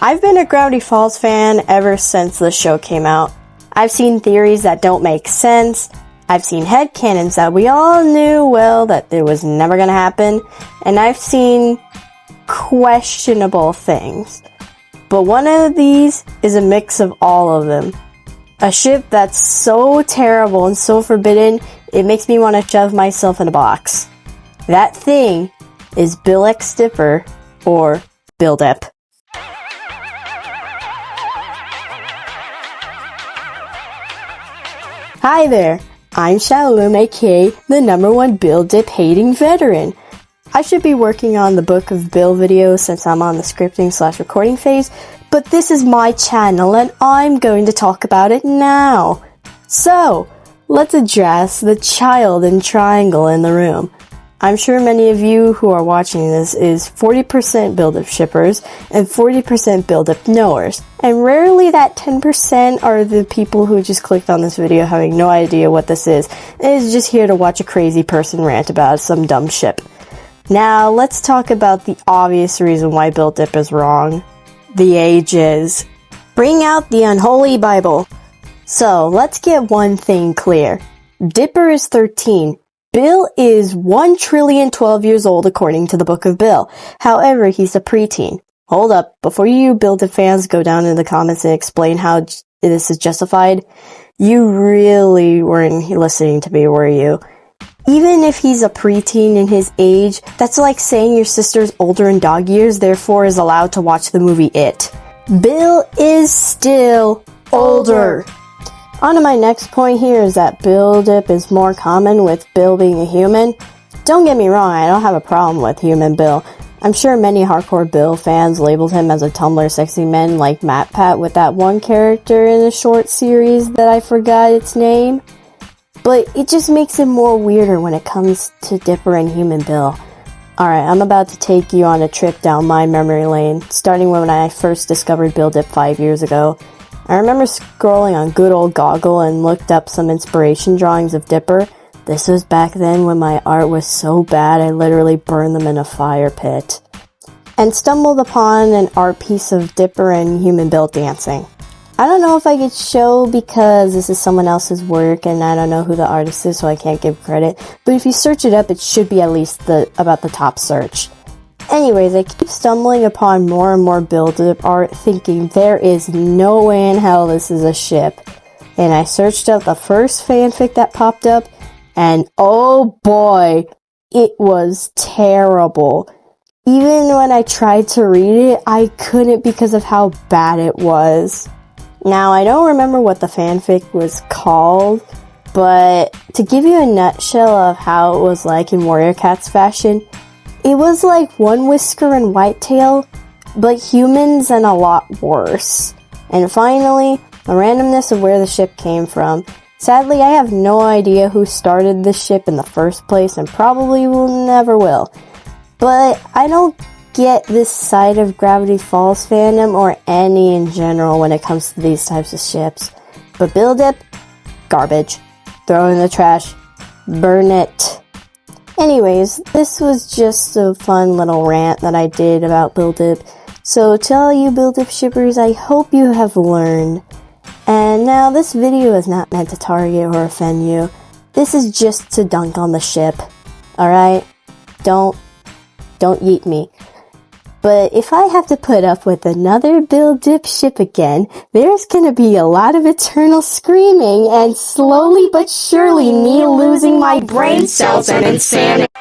I've been a Gravity Falls fan ever since the show came out. I've seen theories that don't make sense. I've seen headcanons that we all knew well that it was never gonna happen. And I've seen questionable things. But one of these is a mix of all of them. A ship that's so terrible and so forbidden, it makes me want to shove myself in a box. That thing is Bill X Dipper, or BillDip. Hi there, I'm Shalom, aka the #1 BillDip hating veteran. I should be working on the Book of Bill video since I'm on the scripting/recording phase, but this is my channel and I'm going to talk about it now. So, let's address the child and triangle in the room. I'm sure many of you who are watching this is 40% BillDip shippers and 40% BillDip knowers. And rarely that 10% are the people who just clicked on this video having no idea what this is and is just here to watch a crazy person rant about some dumb ship. Now, let's talk about the obvious reason why BillDip is wrong. The ages. Bring out the unholy Bible. So, let's get one thing clear. Dipper is 13. Bill is 1,012,000,000 years old according to the Book of Bill. However, he's a preteen. Hold up, before you BillDip fans go down in the comments and explain how this is justified, you really weren't listening to me, were you? Even if he's a preteen in his age, that's like saying your sister's older in dog years, therefore is allowed to watch the movie It. Bill is still older. On to my next point here is that BillDip is more common with Bill being a human. Don't get me wrong, I don't have a problem with human Bill. I'm sure many hardcore Bill fans labeled him as a Tumblr sexy man like MatPat with that one character in a short series that I forgot its name. But it just makes it more weirder when it comes to Dipper and human Bill. Alright, I'm about to take you on a trip down my memory lane, starting when I first discovered BillDip 5 years ago. I remember scrolling on good old Goggle and looked up some inspiration drawings of Dipper. This was back then when my art was so bad I literally burned them in a fire pit. And stumbled upon an art piece of Dipper and human Bill dancing. I don't know if I could show because this is someone else's work and I don't know who the artist is, so I can't give credit. But if you search it up, it should be at least about the top search. Anyways, I keep stumbling upon more and more BillDip art thinking there is no way in hell this is a ship. And I searched up the first fanfic that popped up and oh boy, it was terrible. Even when I tried to read it, I couldn't because of how bad it was. Now, I don't remember what the fanfic was called, but to give you a nutshell of how it was like in Warrior Cat's fashion, it was like One Whisker and Whitetail, but humans and a lot worse. And finally, the randomness of where the ship came from. Sadly, I have no idea who started this ship in the first place and probably will never will. But I don't get this side of Gravity Falls fandom or any in general when it comes to these types of ships. But BillDip, garbage. Throw in the trash. Burn it. Anyways, this was just a fun little rant that I did about BillDip. So to all you BillDip shippers, I hope you have learned. And now this video is not meant to target or offend you. This is just to dunk on the ship. Alright? Don't yeet me. But if I have to put up with another BillDip ship again, there's gonna be a lot of eternal screaming and slowly but surely me losing my brain cells and insanity.